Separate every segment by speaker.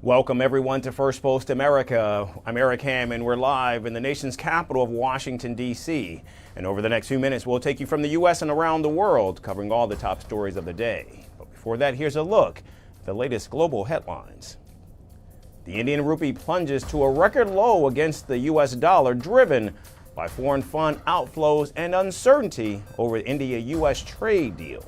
Speaker 1: Welcome everyone to Firstpost America. I'm Eric Ham and we're live in the nation's capital of Washington, D.C. And over the next few minutes, we'll take you from the U.S. and around the world, covering all the top stories of the day. But before that, here's a look at the latest global headlines. The Indian rupee plunges to a record low against the U.S. dollar, driven by foreign fund outflows and uncertainty over the India-U.S. trade deal.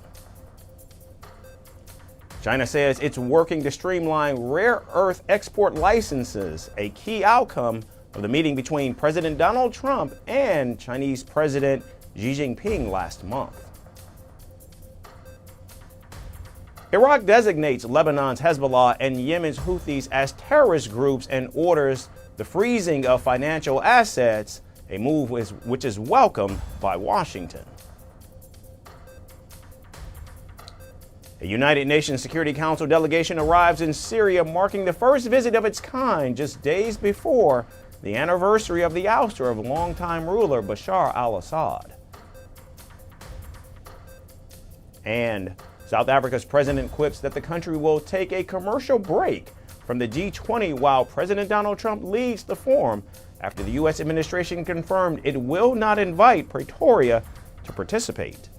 Speaker 1: China says it's working to streamline rare earth export licenses, a key outcome of the meeting between President Donald Trump and Chinese President Xi Jinping last month. Iraq designates Lebanon's Hezbollah and Yemen's Houthis as terrorist groups and orders the freezing of financial assets, a move which is welcomed by Washington. A United Nations Security Council delegation arrives in Syria, marking the first visit of its kind just days before the anniversary of the ouster of longtime ruler Bashar al-Assad. And South Africa's president quips that the country will take a commercial break from the G20 while President Donald Trump leads the forum after the U.S. administration confirmed it will not invite Pretoria to participate.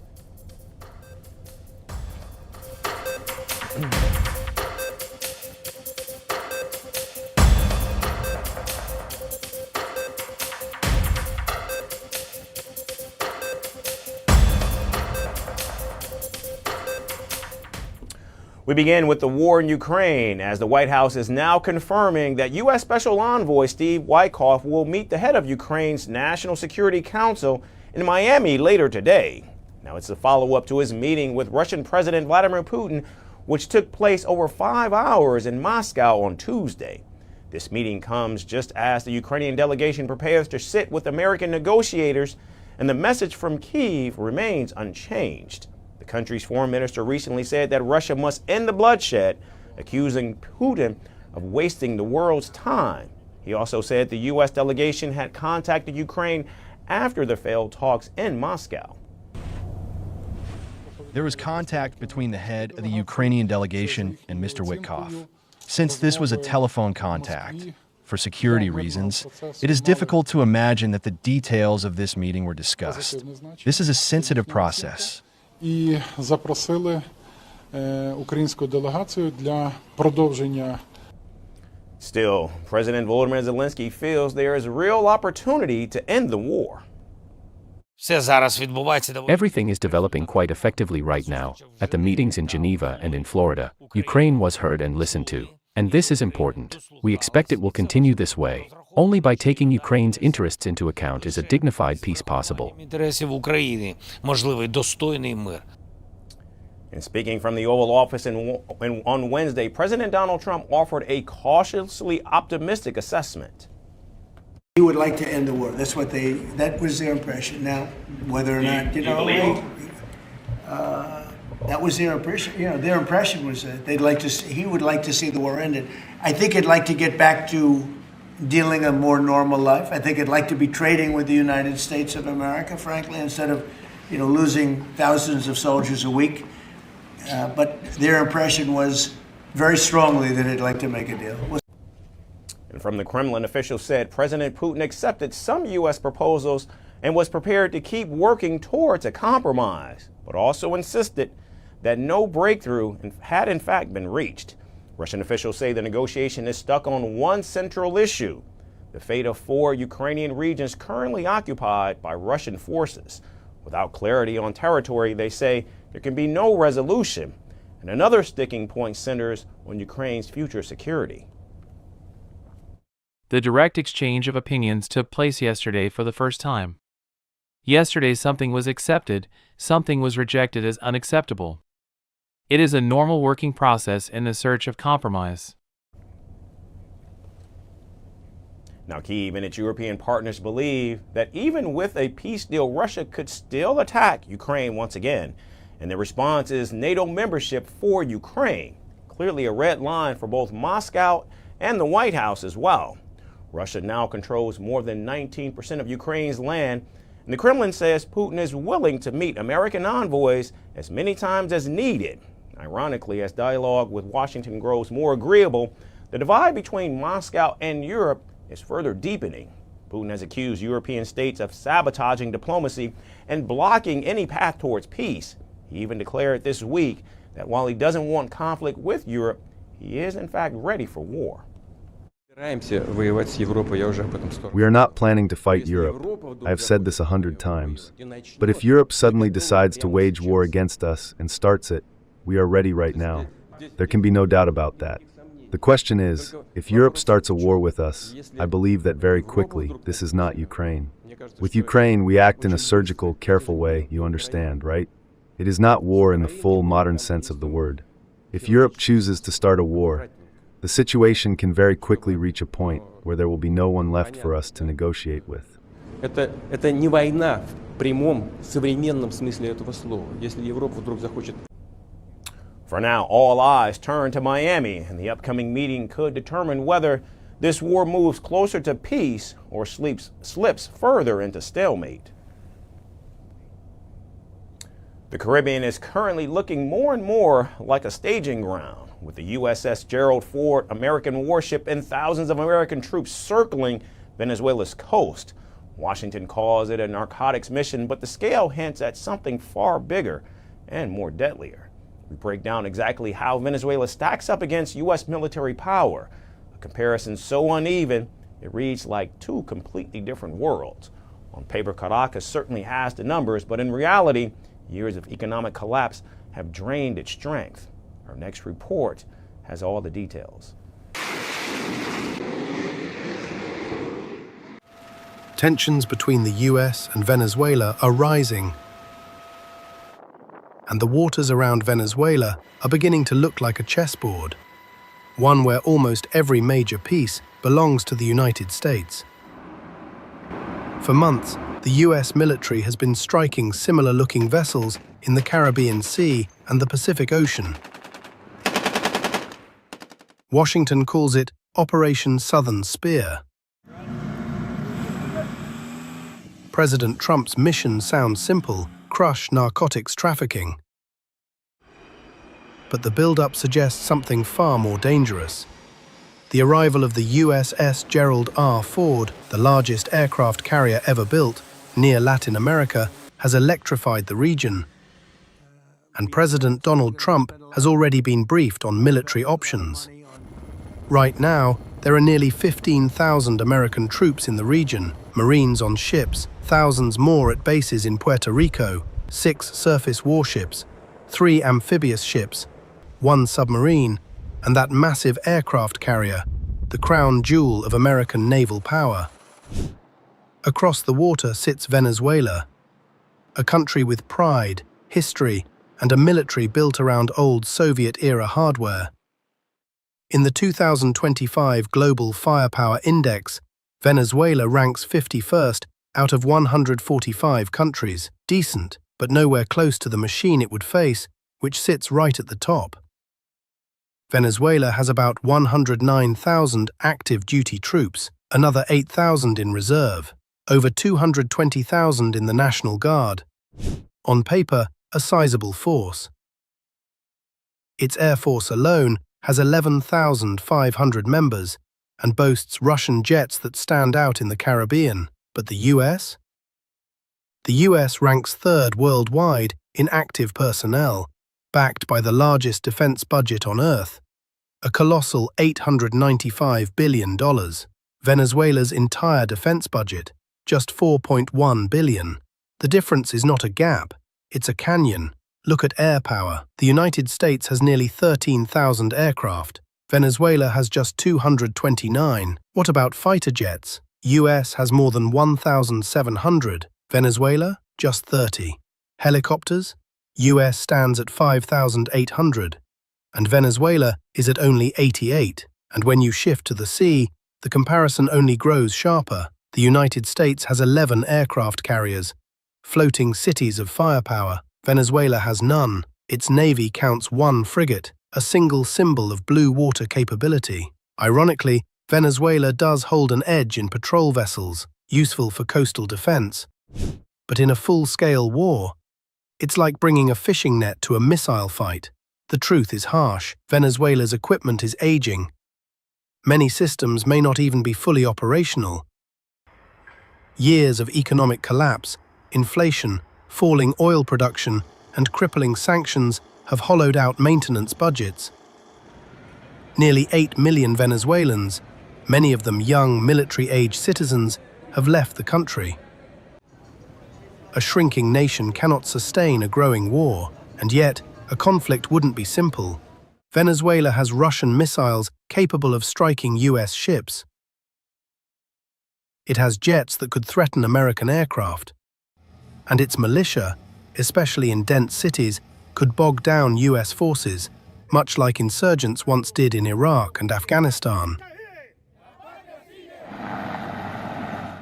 Speaker 1: We begin with the war in Ukraine, as the White House is now confirming that U.S. Special Envoy Steve Witkoff will meet the head of Ukraine's National Security Council in Miami later today. Now, it's a follow-up to his meeting with Russian President Vladimir Putin, which took place over 5 hours in Moscow on Tuesday. This meeting comes just as the Ukrainian delegation prepares to sit with American negotiators, and the message from Kyiv remains unchanged. The country's foreign minister recently said that Russia must end the bloodshed, accusing Putin of wasting the world's time. He also said the U.S. delegation had contacted Ukraine after the failed talks in Moscow.
Speaker 2: There was contact between the head of the Ukrainian delegation and Mr. Witkoff. Since this was a telephone contact, for security reasons, it is difficult to imagine that the details of this meeting were discussed. This is a sensitive process.
Speaker 3: І запросили українську делегацію для продовження.
Speaker 1: Still, President Volodymyr Zelensky feels there is real opportunity to end the war.
Speaker 4: Everything is developing quite effectively right now. At the meetings in Geneva and in Florida, Ukraine was heard and listened to. And this is important. We expect it will continue this way. Only by taking Ukraine's interests into account is a dignified peace possible.
Speaker 1: And speaking from the Oval Office on Wednesday, President Donald Trump offered a cautiously optimistic assessment.
Speaker 5: He would like to end the war. That was their impression. Now, whether or not, that was their impression. Their impression was that he would like to see the war ended. I think he'd like to get back to dealing a more normal life. I think he'd like to be trading with the United States of America, frankly, instead of, losing thousands of soldiers a week. But their impression was very strongly that he'd like to make a deal.
Speaker 1: And from the Kremlin, officials said President Putin accepted some U.S. proposals and was prepared to keep working towards a compromise, but also insisted that no breakthrough had in fact been reached. Russian officials say the negotiation is stuck on one central issue: the fate of 4 Ukrainian regions currently occupied by Russian forces. Without clarity on territory, they say there can be no resolution. And another sticking point centers on Ukraine's future security.
Speaker 6: The direct exchange of opinions took place yesterday for the first time. Yesterday, something was accepted, something was rejected as unacceptable. It is a normal working process in the search of compromise.
Speaker 1: Now, Kyiv and its European partners believe that even with a peace deal, Russia could still attack Ukraine once again. And the response is NATO membership for Ukraine, clearly a red line for both Moscow and the White House as well. Russia now controls more than 19% of Ukraine's land, and the Kremlin says Putin is willing to meet American envoys as many times as needed. Ironically, as dialogue with Washington grows more agreeable, the divide between Moscow and Europe is further deepening. Putin has accused European states of sabotaging diplomacy and blocking any path towards peace. He even declared this week that while he doesn't want conflict with Europe, he is in fact ready for war.
Speaker 7: We are not planning to fight Europe. I have said this 100 times. But if Europe suddenly decides to wage war against us and starts it, we are ready right now. There can be no doubt about that. The question is, if Europe starts a war with us, I believe that very quickly this is not Ukraine. With Ukraine, we act in a surgical, careful way, you understand, right? It is not war in the full modern sense of the word. If Europe chooses to start a war, the situation can very quickly reach a point where there will be no one left for us to negotiate with.
Speaker 8: Это не война в прямом современном смысле этого слова. Если Европа вдруг захочет.
Speaker 1: For now, all eyes turn to Miami, and the upcoming meeting could determine whether this war moves closer to peace or slips further into stalemate. The Caribbean is currently looking more and more like a staging ground, with the USS Gerald Ford American warship and thousands of American troops circling Venezuela's coast. Washington calls it a narcotics mission, but the scale hints at something far bigger and more deadlier. We break down exactly how Venezuela stacks up against U.S. military power, a comparison so uneven it reads like two completely different worlds. On paper, Caracas certainly has the numbers, but in reality, years of economic collapse have drained its strength. Our next report has all the details.
Speaker 9: Tensions between the US and Venezuela are rising, and the waters around Venezuela are beginning to look like a chessboard, one where almost every major piece belongs to the United States. For months, the US military has been striking similar-looking vessels in the Caribbean Sea and the Pacific Ocean. Washington calls it Operation Southern Spear. President Trump's mission sounds simple: crush narcotics trafficking. But the build-up suggests something far more dangerous. The arrival of the USS Gerald R. Ford, the largest aircraft carrier ever built, near Latin America, has electrified the region. And President Donald Trump has already been briefed on military options. Right now, there are nearly 15,000 American troops in the region, Marines on ships, thousands more at bases in Puerto Rico, 6 surface warships, 3 amphibious ships, 1 submarine, and that massive aircraft carrier, the crown jewel of American naval power. Across the water sits Venezuela, a country with pride, history, and a military built around old Soviet-era hardware. In the 2025 Global Firepower Index, Venezuela ranks 51st out of 145 countries. Decent, but nowhere close to the machine it would face, which sits right at the top. Venezuela has about 109,000 active duty troops, another 8,000 in reserve, over 220,000 in the National Guard. On paper, a sizable force. Its air force alone has 11,500 members and boasts Russian jets that stand out in the Caribbean. But the US? The US ranks 3rd worldwide in active personnel, backed by the largest defense budget on Earth, a colossal $895 billion. Venezuela's entire defense budget, just $4.1 billion. The difference is not a gap, it's a canyon. Look at air power. The United States has nearly 13,000 aircraft. Venezuela has just 229. What about fighter jets? US has more than 1,700. Venezuela, just 30. Helicopters? US stands at 5,800. And Venezuela is at only 88. And when you shift to the sea, the comparison only grows sharper. The United States has 11 aircraft carriers, floating cities of firepower. Venezuela has none. Its navy counts 1 frigate, a single symbol of blue water capability. Ironically, Venezuela does hold an edge in patrol vessels, useful for coastal defense. But in a full-scale war, it's like bringing a fishing net to a missile fight. The truth is harsh. Venezuela's equipment is aging. Many systems may not even be fully operational. Years of economic collapse, inflation, falling oil production, and crippling sanctions have hollowed out maintenance budgets. Nearly 8 million Venezuelans, many of them young military-age citizens, have left the country. A shrinking nation cannot sustain a growing war, and yet a conflict wouldn't be simple. Venezuela has Russian missiles capable of striking US ships. It has jets that could threaten American aircraft. And its militia, especially in dense cities, could bog down US forces, much like insurgents once did in Iraq and Afghanistan.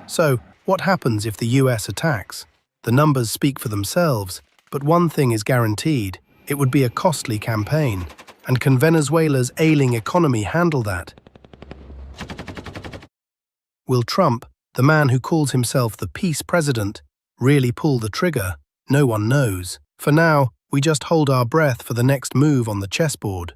Speaker 9: So, what happens if the US attacks? The numbers speak for themselves, but one thing is guaranteed: it would be a costly campaign. And can Venezuela's ailing economy handle that? Will Trump, the man who calls himself the peace president, really pull the trigger? No one knows. For now, we just hold our breath for the next move on the chessboard.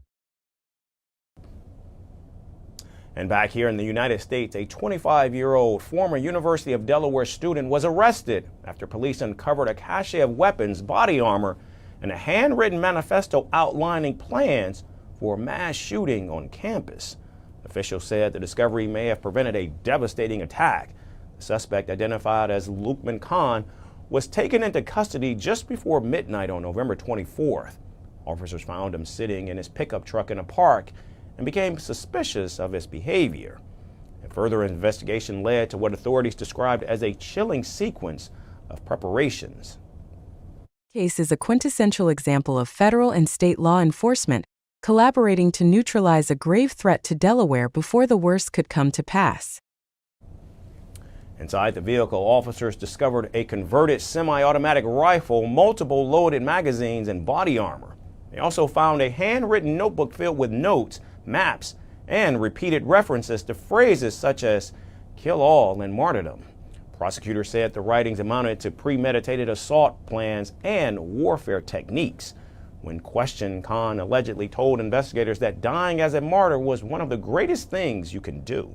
Speaker 1: And back here in the United States, a 25-year-old former University of Delaware student was arrested after police uncovered a cache of weapons, body armor, and a handwritten manifesto outlining plans for a mass shooting on campus. Officials said the discovery may have prevented a devastating attack. The suspect, identified as Lukman Khan, was taken into custody just before midnight on November 24th. Officers found him sitting in his pickup truck in a park and became suspicious of his behavior. And further investigation led to what authorities described as a chilling sequence of preparations.
Speaker 10: Case is a quintessential example of federal and state law enforcement collaborating to neutralize a grave threat to Delaware before the worst could come to pass.
Speaker 1: Inside the vehicle, officers discovered a converted semi-automatic rifle, multiple loaded magazines, and body armor. They also found a handwritten notebook filled with notes, maps, and repeated references to phrases such as "kill all" and "martyrdom." Prosecutors said the writings amounted to premeditated assault plans and warfare techniques. When questioned, Khan allegedly told investigators that dying as a martyr was one of the greatest things you can do.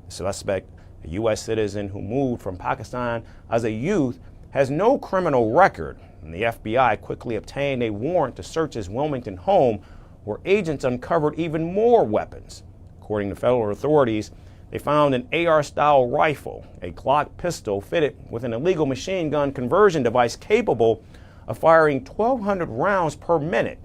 Speaker 1: The suspect, a U.S. citizen who moved from Pakistan as a youth, has no criminal record, and the FBI quickly obtained a warrant to search his Wilmington home, where agents uncovered even more weapons. According to federal authorities, they found an AR-style rifle, a Glock pistol fitted with an illegal machine gun conversion device capable of firing 1,200 rounds per minute,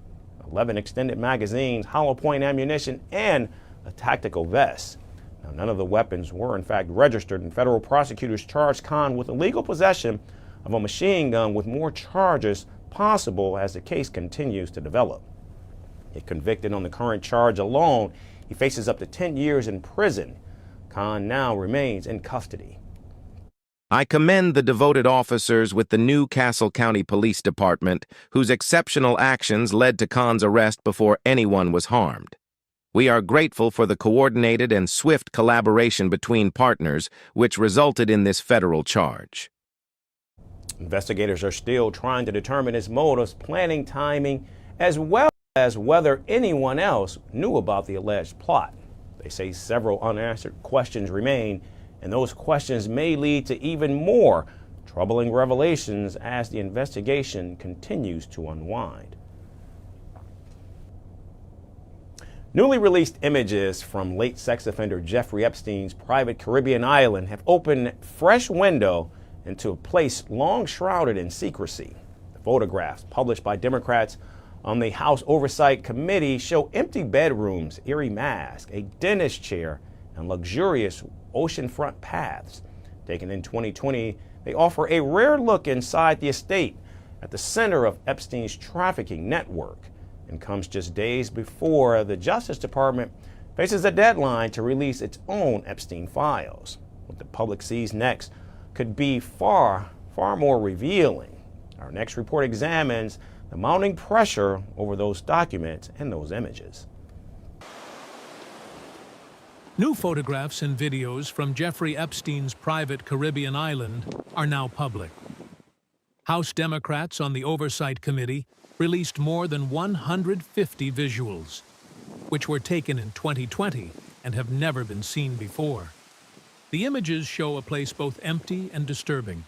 Speaker 1: 11 extended magazines, hollow point ammunition, and a tactical vest. Now, none of the weapons were in fact registered, and federal prosecutors charged Khan with illegal possession of a machine gun, with more charges possible as the case continues to develop. If convicted on the current charge alone, he faces up to 10 years in prison. Khan now remains in custody.
Speaker 11: I commend the devoted officers with the new Castle County Police Department, whose exceptional actions led to Khan's arrest before anyone was harmed. We are grateful for the coordinated and swift collaboration between partners, which resulted in this federal charge.
Speaker 1: Investigators are still trying to determine his motives, planning, timing, as well as whether anyone else knew about the alleged plot. They say several unanswered questions remain, and those questions may lead to even more troubling revelations as the investigation continues to unwind. Newly released images from late sex offender Jeffrey Epstein's private Caribbean island have opened a fresh window into a place long shrouded in secrecy. The photographs, published by Democrats on the House Oversight Committee, show empty bedrooms, eerie masks, a dentist chair, and luxurious oceanfront paths. Taken in 2020, they offer a rare look inside the estate at the center of Epstein's trafficking network, and comes just days before the Justice Department faces a deadline to release its own Epstein files. What the public sees next could be far more revealing. Our next report examines the mounting pressure over those documents and those images.
Speaker 12: New photographs and videos from Jeffrey Epstein's private Caribbean island are now public. House Democrats on the Oversight Committee released more than 150 visuals, which were taken in 2020 and have never been seen before. The images show a place both empty and disturbing.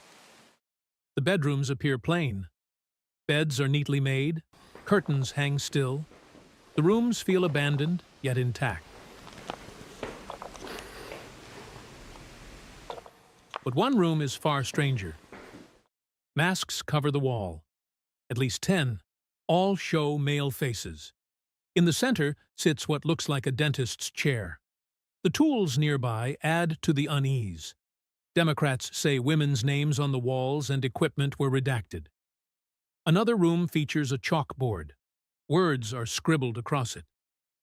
Speaker 12: The bedrooms appear plain. Beds are neatly made, curtains hang still. The rooms feel abandoned, yet intact. But one room is far stranger. Masks cover the wall. At least 10, all show male faces. In the center sits what looks like a dentist's chair. The tools nearby add to the unease. Democrats say women's names on the walls and equipment were redacted. Another room features a chalkboard. Words are scribbled across it.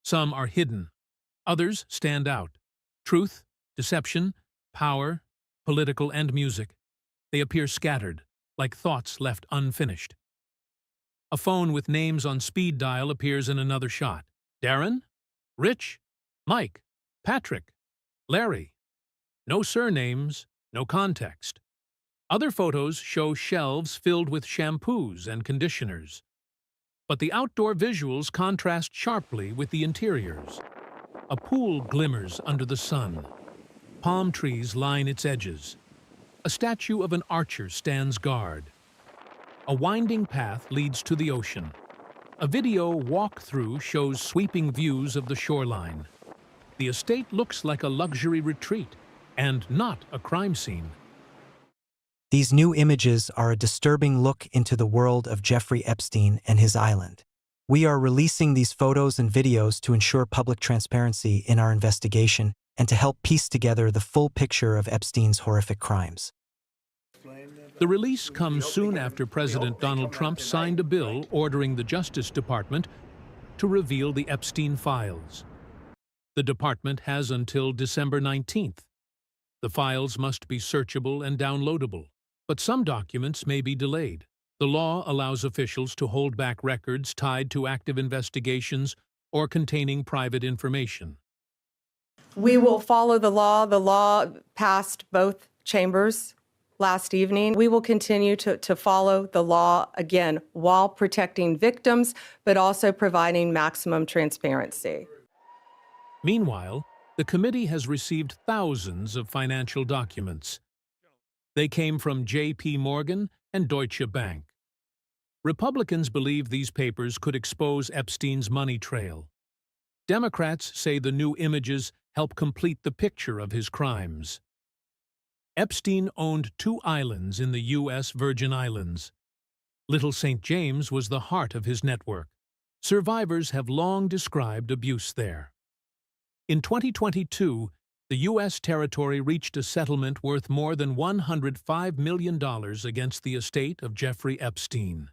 Speaker 12: Some are hidden. Others stand out. Truth, deception, power, political and music. They appear scattered, like thoughts left unfinished. A phone with names on speed dial appears in another shot. Darren? Rich? Mike? Patrick? Larry? No surnames, no context. Other photos show shelves filled with shampoos and conditioners. But the outdoor visuals contrast sharply with the interiors. A pool glimmers under the sun. Palm trees line its edges. A statue of an archer stands guard. A winding path leads to the ocean. A video walk-through shows sweeping views of the shoreline. The estate looks like a luxury retreat, and not a crime scene.
Speaker 13: These new images are a disturbing look into the world of Jeffrey Epstein and his island. We are releasing these photos and videos to ensure public transparency in our investigation and to help piece together the full picture of Epstein's horrific crimes.
Speaker 12: The release comes soon after President Donald Trump signed a bill ordering the Justice Department to reveal the Epstein files. The department has until December 19th. The files must be searchable and downloadable, but some documents may be delayed. The law allows officials to hold back records tied to active investigations or containing private information.
Speaker 14: We will follow the law. The law passed both chambers last evening. We will continue to follow the law, again, while protecting victims, but also providing maximum transparency.
Speaker 12: Meanwhile, the committee has received thousands of financial documents. They came from J.P. Morgan and Deutsche Bank. Republicans believe these papers could expose Epstein's money trail. Democrats say the new images help complete the picture of his crimes. Epstein owned 2 islands in the U.S. Virgin Islands. Little St. James was the heart of his network. Survivors have long described abuse there. In 2022, the U.S. territory reached a settlement worth more than $105 million against the estate of Jeffrey Epstein.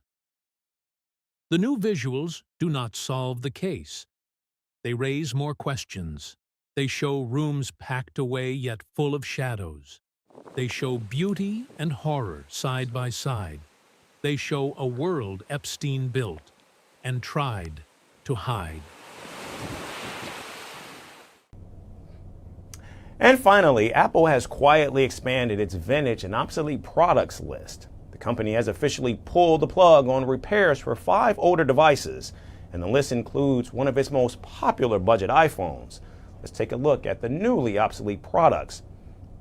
Speaker 12: The new visuals do not solve the case. They raise more questions. They show rooms packed away yet full of shadows. They show beauty and horror side by side. They show a world Epstein built and tried to hide.
Speaker 1: And finally, Apple has quietly expanded its vintage and obsolete products list. The company has officially pulled the plug on repairs for 5 older devices, and the list includes one of its most popular budget iPhones. Let's take a look at the newly obsolete products.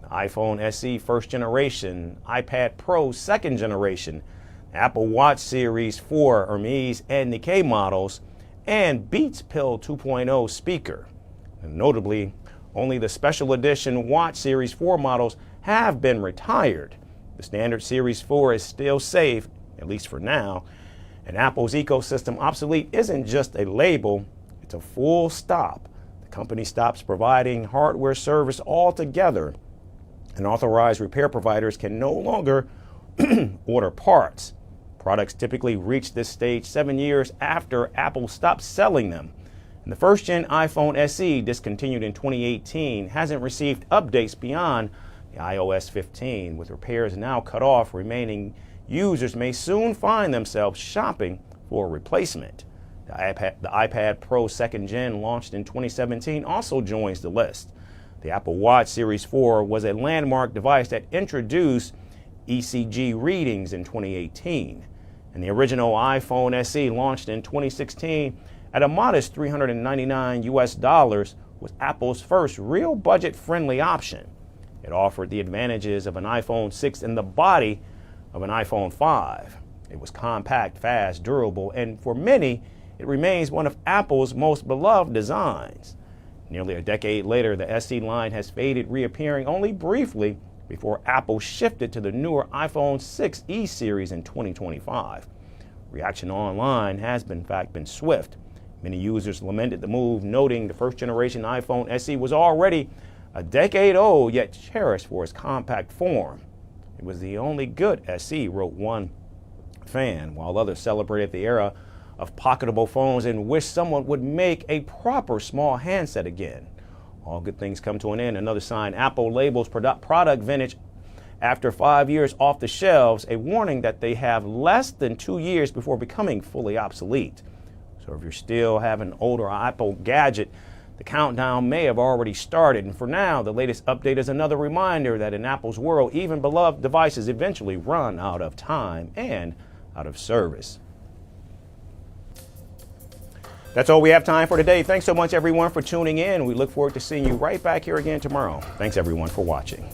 Speaker 1: The iPhone SE first generation, iPad Pro second generation, Apple Watch Series 4 Hermes and Nikkei models, and Beats Pill 2.0 speaker. And notably, only the special edition Watch Series 4 models have been retired. The standard Series 4 is still safe, at least for now, and Apple's ecosystem obsolete isn't just a label, it's a full stop. The company stops providing hardware service altogether, and authorized repair providers can no longer order parts. Products typically reach this stage 7 years after Apple stops selling them. And the first-gen iPhone SE, discontinued in 2018, hasn't received updates beyond the iOS 15. With repairs now cut off, remaining users may soon find themselves shopping for a replacement. The iPad Pro second gen, launched in 2017, also joins the list. The Apple Watch Series 4 was a landmark device that introduced ECG readings in 2018. And the original iPhone SE, launched in 2016 at a modest $399 US, was Apple's first real budget-friendly option. It offered the advantages of an iPhone 6 in the body of an iPhone 5. It was compact, fast, durable, and for many, it remains one of Apple's most beloved designs. Nearly a decade later, the SE line has faded, reappearing only briefly before Apple shifted to the newer iPhone 6e series in 2025. Reaction online has in fact been swift. Many users lamented the move, noting the first-generation iPhone SE was already a decade old, yet cherished for its compact form. It was the only good SE, wrote one fan, while others celebrated the era of pocketable phones and wished someone would make a proper small handset again. All good things come to an end. Another sign Apple labels product vintage after 5 years off the shelves, a warning that they have less than 2 years before becoming fully obsolete. So if you're still having an older Apple gadget, the countdown may have already started. And for now, the latest update is another reminder that in Apple's world, even beloved devices eventually run out of time and out of service. That's all we have time for today. Thanks so much, everyone, for tuning in. We look forward to seeing you right back here again tomorrow. Thanks, everyone, for watching.